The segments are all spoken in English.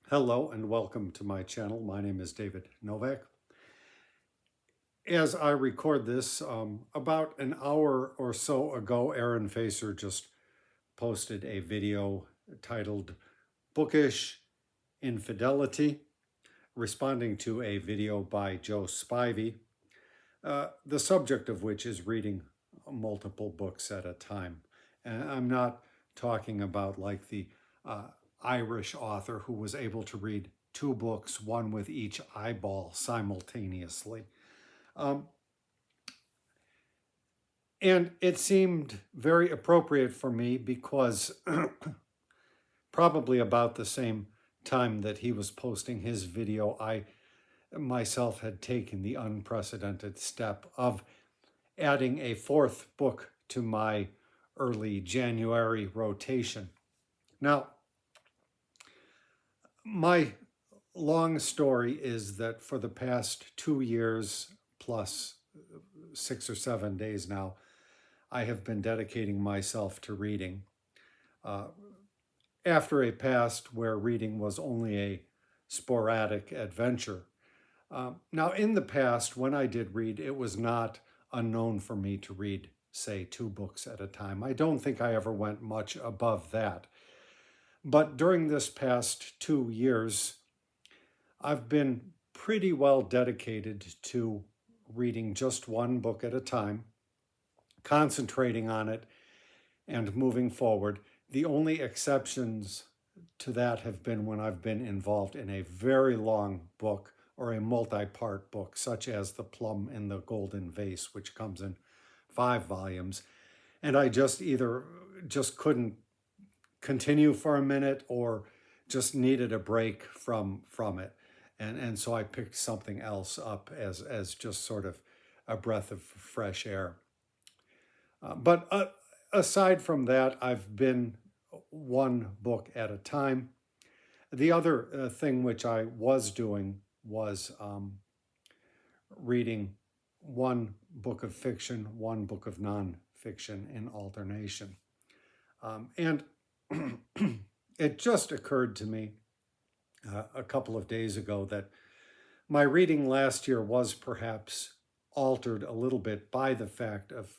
Hello and welcome to my channel. My name is David Novak. As I record this, about an hour or so ago, Aaron Facer just posted a video titled Bookish Infidelity, responding to a video by Joe Spivey, the subject of which is reading multiple books at a time. And I'm not talking about like the Irish author who was able to read two books, one with each eyeball simultaneously. And it seemed very appropriate for me because probably about the same time that he was posting his video, I myself had taken the unprecedented step of adding a fourth book to my early January rotation. Now, my long story is that for the past 2 years plus 6 or 7 days now, I have been dedicating myself to reading. After a past where reading was only a sporadic adventure. Now, in the past, when I did read, it was not unknown for me to read, say, 2 books at a time. I don't think I ever went much above that. But during this past 2 years, I've been pretty well dedicated to reading just one book at a time, concentrating on it, and moving forward. The only exceptions to that have been when I've been involved in a very long book or a multi-part book, such as The Plum in the Golden Vase, which comes in 5 volumes. And I just either couldn't continue for a minute or just needed a break from it. And so I picked something else up as just sort of a breath of fresh air. But aside from that, I've been one book at a time. The other thing which I was doing was reading one book of fiction, one book of nonfiction in alternation. And it just occurred to me a couple of days ago that my reading last year was perhaps altered a little bit by the fact of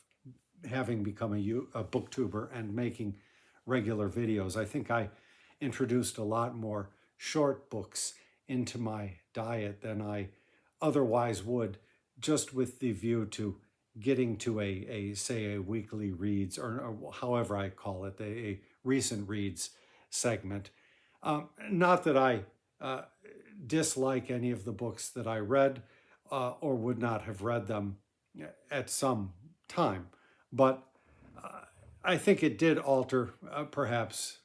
having become a booktuber and making regular videos. I think I introduced a lot more short books into my diet than I otherwise would, just with the view to getting to say a weekly reads, or however I call it, a recent reads segment. Not that I dislike any of the books that I read or would not have read them at some time, but I think it did alter, perhaps,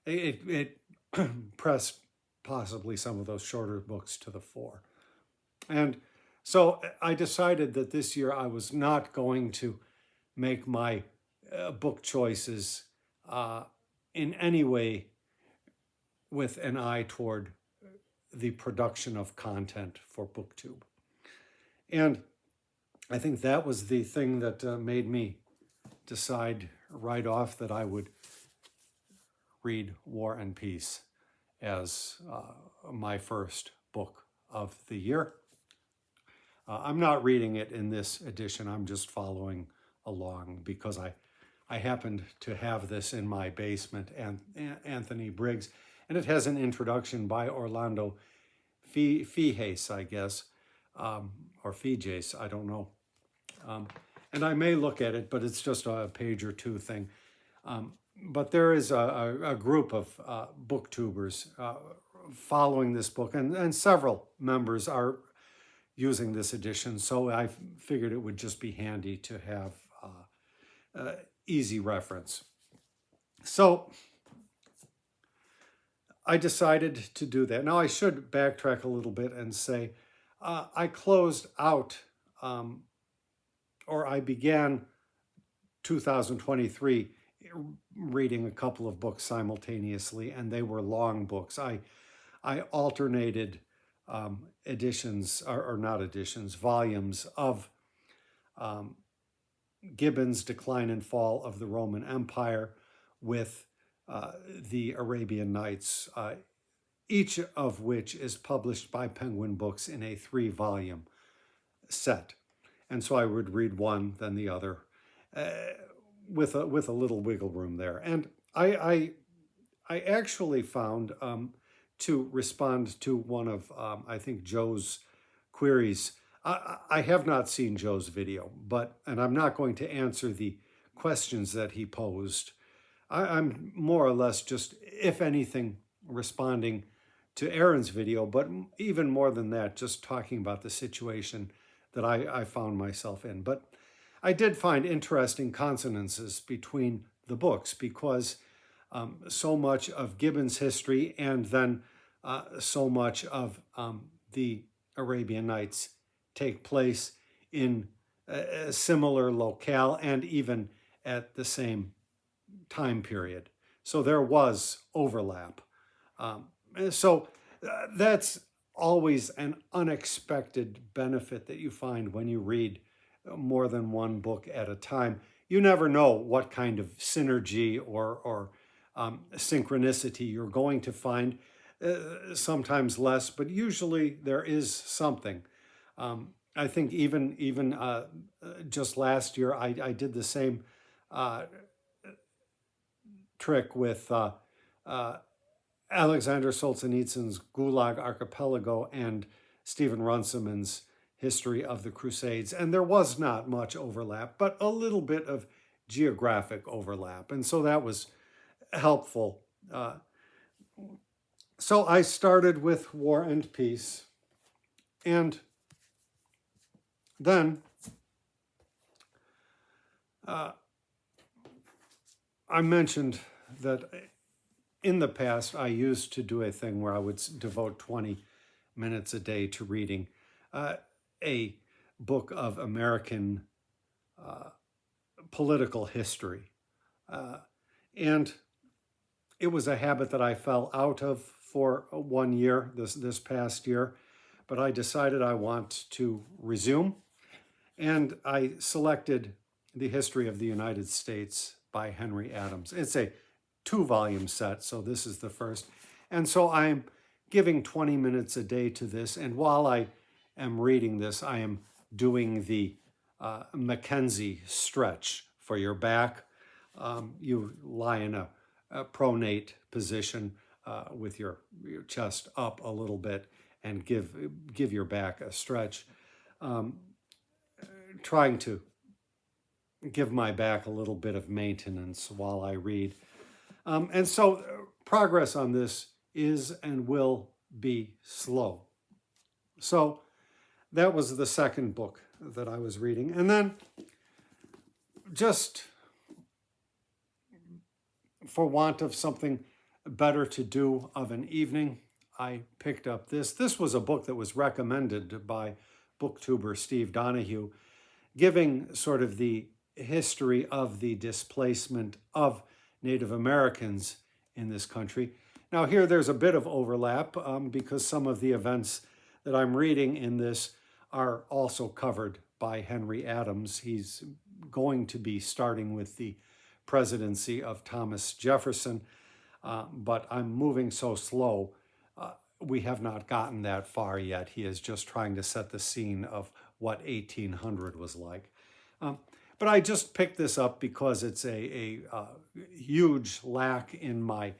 it pressed possibly some of those shorter books to the fore. And so I decided that this year I was not going to make my book choices in any way with an eye toward the production of content for BookTube. And I think that was the thing that made me decide right off that I would read War and Peace as my first book of the year. I'm not reading it in this edition. I'm just following along because I happened to have this in my basement, and Anthony Briggs, and it has an introduction by Orlando Fijes, I guess, or Fijes, I don't know. And I may look at it, but it's just a page or two thing. But there is a group of booktubers following this book, and several members are using this edition, so I figured it would just be handy to have easy reference. So I decided to do that. Now I should backtrack a little bit and say I closed out, or I began 2023 reading a couple of books simultaneously, and they were long books. I alternated editions, or not editions, volumes of Gibbon's Decline and Fall of the Roman Empire with the Arabian Nights each of which is published by Penguin Books in a 3-volume set. And so I would read one, then the other, with a little wiggle room there. And I actually found, to respond to one of, I think, Joe's queries, I have not seen Joe's video, and I'm not going to answer the questions that he posed. I'm more or less just, if anything, responding to Aaron's video, but even more than that, just talking about the situation that I found myself in. But I did find interesting consonances between the books, because so much of Gibbon's history and then so much of the Arabian Nights take place in a similar locale and even at the same time period. So there was overlap. So that's always an unexpected benefit that you find when you read more than one book at a time. You never know what kind of synergy or synchronicity you're going to find, sometimes less, but usually there is something. I think even just last year, I did the same trick with Alexander Solzhenitsyn's Gulag Archipelago and Stephen Runciman's History of the Crusades. And there was not much overlap, but a little bit of geographic overlap. And so that was helpful. So I started with War and Peace. And then I mentioned that in the past, I used to do a thing where I would devote 20 minutes a day to reading a book of American political history. And it was a habit that I fell out of for 1 year, this past year, but I decided I want to resume. And I selected The History of the United States by Henry Adams. It's a 2-volume set, so this is the first. And so I'm giving 20 minutes a day to this, and while I am reading this, I am doing the Mackenzie stretch for your back. You lie in a pronate position with your chest up a little bit and give your back a stretch. Trying to give my back a little bit of maintenance while I read. And so progress on this is and will be slow. So that was the second book that I was reading. And then just for want of something better to do of an evening, I picked up this. This was a book that was recommended by booktuber Steve Donahue, giving sort of the history of the displacement of Native Americans in this country. Now here there's a bit of overlap because some of the events that I'm reading in this are also covered by Henry Adams. He's going to be starting with the presidency of Thomas Jefferson, but I'm moving so slow, we have not gotten that far yet. He is just trying to set the scene of what 1800 was like. But I just picked this up because it's a huge lack in my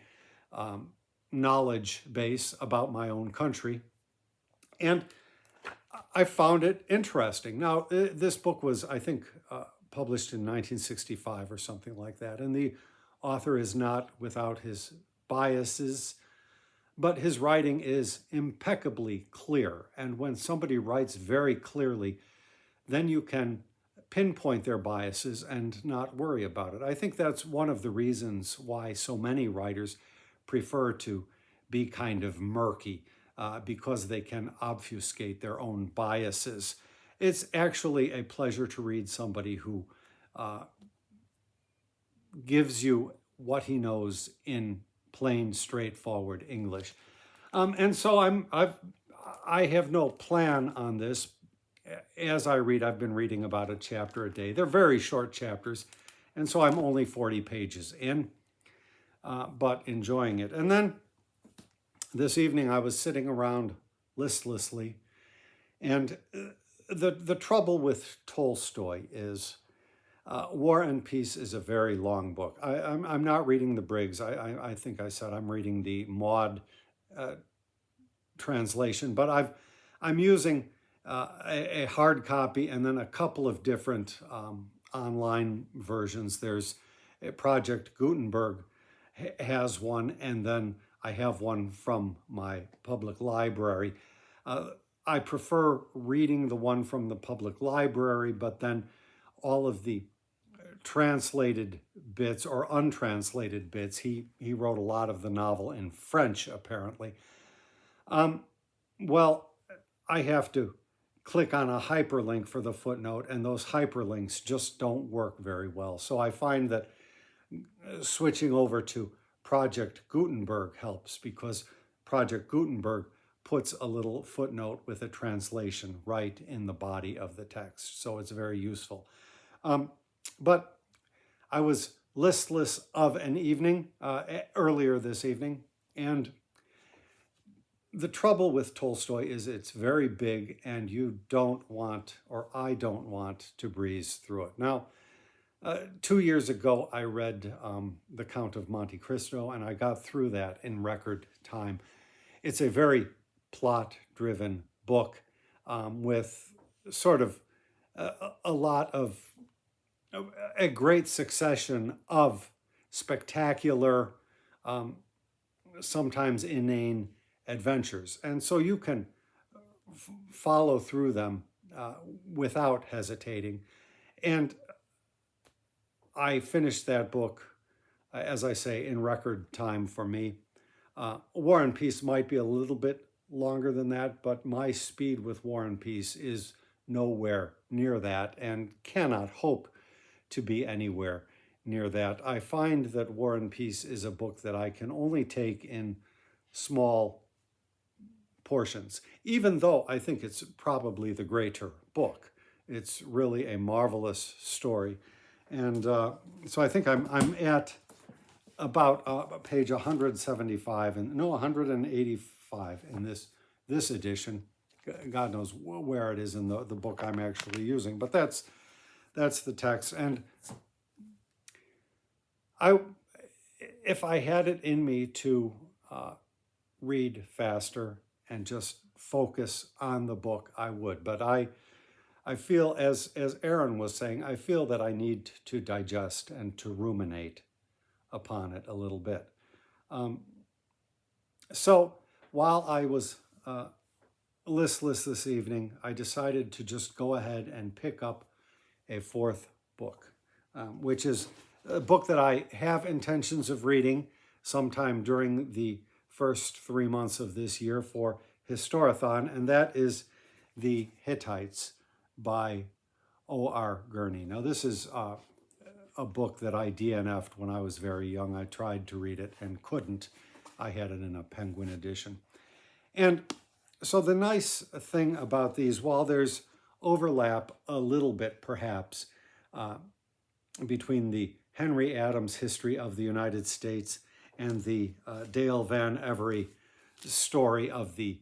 knowledge base about my own country. And I found it interesting. Now, this book was, I think, published in 1965 or something like that. And the author is not without his biases, but his writing is impeccably clear. And when somebody writes very clearly, then you can pinpoint their biases and not worry about it. I think that's one of the reasons why so many writers prefer to be kind of murky, because they can obfuscate their own biases. It's actually a pleasure to read somebody who gives you what he knows in plain, straightforward English. And so I have no plan on this. As I read, I've been reading about a chapter a day. They're very short chapters, and so I'm only 40 pages in, but enjoying it. And then this evening I was sitting around listlessly, and the trouble with Tolstoy is War and Peace is a very long book. I'm not reading the Briggs. I think I said I'm reading the Maud translation, but I'm using a hard copy and then a couple of different online versions. There's Project Gutenberg has one, and then I have one from my public library. I prefer reading the one from the public library, but then all of the translated bits or untranslated bits, he wrote a lot of the novel in French, apparently. Well, I have to click on a hyperlink for the footnote, and those hyperlinks just don't work very well. So I find that switching over to Project Gutenberg helps, because Project Gutenberg puts a little footnote with a translation right in the body of the text. So it's very useful. But I was listless of an evening, earlier this evening, and the trouble with Tolstoy is it's very big, and you don't want, or I don't want, to breeze through it. Now, 2 years ago, I read The Count of Monte Cristo, and I got through that in record time. It's a very plot-driven book with sort of a lot of, a great succession of spectacular, sometimes inane adventures. And so you can follow through them without hesitating. And I finished that book, as I say, in record time for me. War and Peace might be a little bit longer than that, but my speed with War and Peace is nowhere near that and cannot hope to be anywhere near that. I find that War and Peace is a book that I can only take in small portions, even though I think it's probably the greater book. It's really a marvelous story. And so I think I'm at about page 175, and no, 185 in this edition. God knows where it is in the book I'm actually using, but that's the text. And if I had it in me to read faster and just focus on the book, I would. But I feel, as Aaron was saying, I feel that I need to digest and to ruminate upon it a little bit. So while I was listless this evening, I decided to just go ahead and pick up a fourth book, which is a book that I have intentions of reading sometime during the first 3 months of this year for Historathon, and that is The Hittites by O.R. Gurney. Now, this is a book that I DNF'd when I was very young. I tried to read it and couldn't. I had it in a Penguin edition. And so the nice thing about these, while there's overlap a little bit perhaps between the Henry Adams history of the United States and the Dale Van Every story of the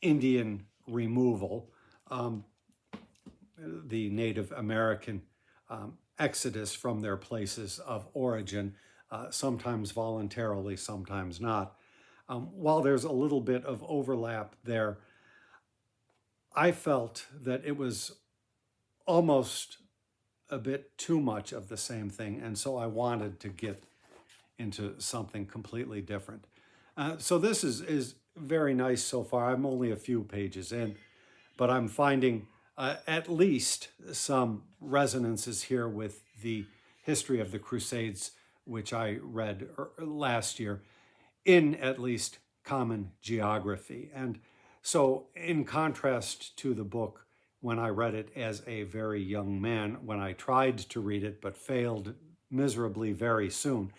Indian removal, the Native American exodus from their places of origin, sometimes voluntarily, sometimes not. While there's a little bit of overlap there, I felt that it was almost a bit too much of the same thing, and so I wanted to get into something completely different. So this is very nice so far. I'm only a few pages in, but I'm finding at least some resonances here with the history of the Crusades, which I read last year, in at least common geography. And so in contrast to the book when I read it as a very young man, when I tried to read it but failed miserably very soon,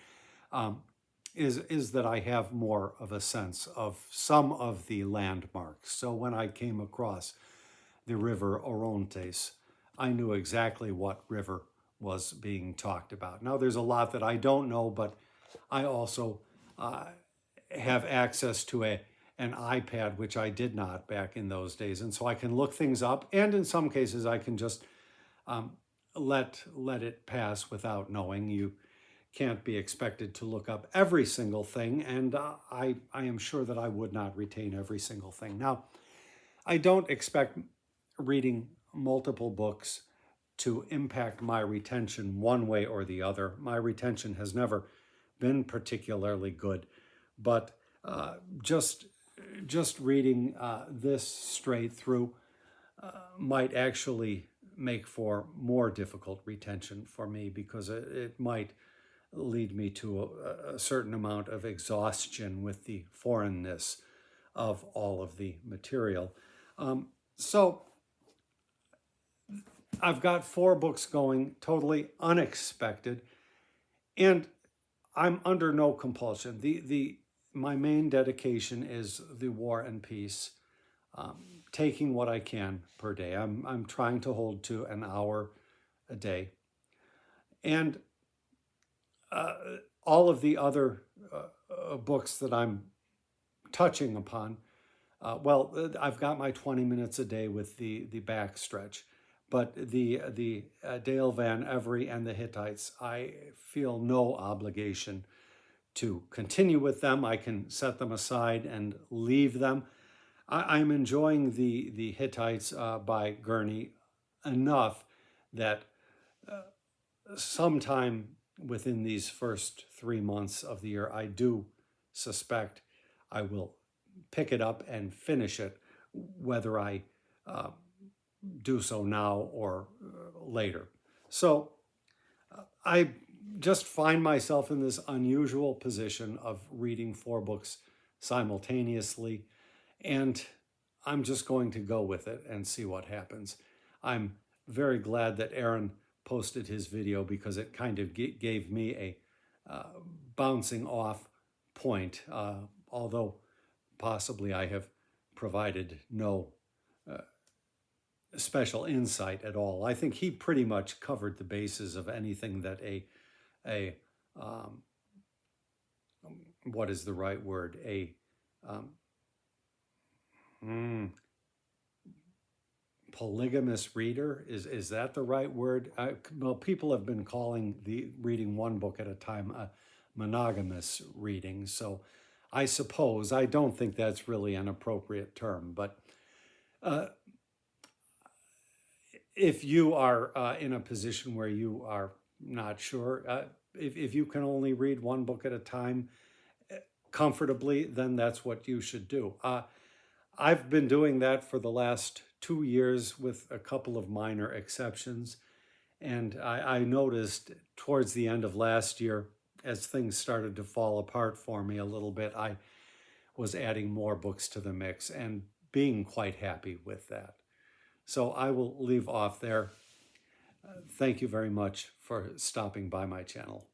is that I have more of a sense of some of the landmarks. So when I came across the river Orontes, I knew exactly what river was being talked about. Now, there's a lot that I don't know, but I also have access to an iPad, which I did not back in those days. And so I can look things up. And in some cases, I can just let it pass without knowing. You can't be expected to look up every single thing. And I am sure that I would not retain every single thing. Now, I don't expect reading multiple books to impact my retention one way or the other. My retention has never been particularly good, but just reading this straight through might actually make for more difficult retention for me, because it might lead me to a certain amount of exhaustion with the foreignness of all of the material. So I've got 4 books going, totally unexpected, and I'm under no compulsion. My main dedication is the War and Peace, taking what I can per day. I'm trying to hold to an hour a day, and all of the other books that I'm touching upon, I've got my 20 minutes a day with the backstretch. But the Dale Van Every and the Hittites, I feel no obligation to continue with them. I can set them aside and leave them. I'm enjoying the Hittites by Gurney enough that sometime within these first 3 months of the year, I do suspect I will pick it up and finish it, whether I do so now or later. So I just find myself in this unusual position of reading 4 books simultaneously, and I'm just going to go with it and see what happens. I'm very glad that Aaron posted his video, because it kind of gave me a bouncing off point, although possibly I have provided no special insight at all. I think he pretty much covered the bases of anything that what is the right word? Polygamous reader, is that the right word? Well, people have been calling the reading one book at a time a monogamous reading. So I suppose, I don't think that's really an appropriate term, but if you are in a position where you are not sure, if you can only read one book at a time comfortably, then that's what you should do. I've been doing that for the last 2 years with a couple of minor exceptions. And I noticed towards the end of last year, as things started to fall apart for me a little bit, I was adding more books to the mix and being quite happy with that. So I will leave off there. Thank you very much for stopping by my channel.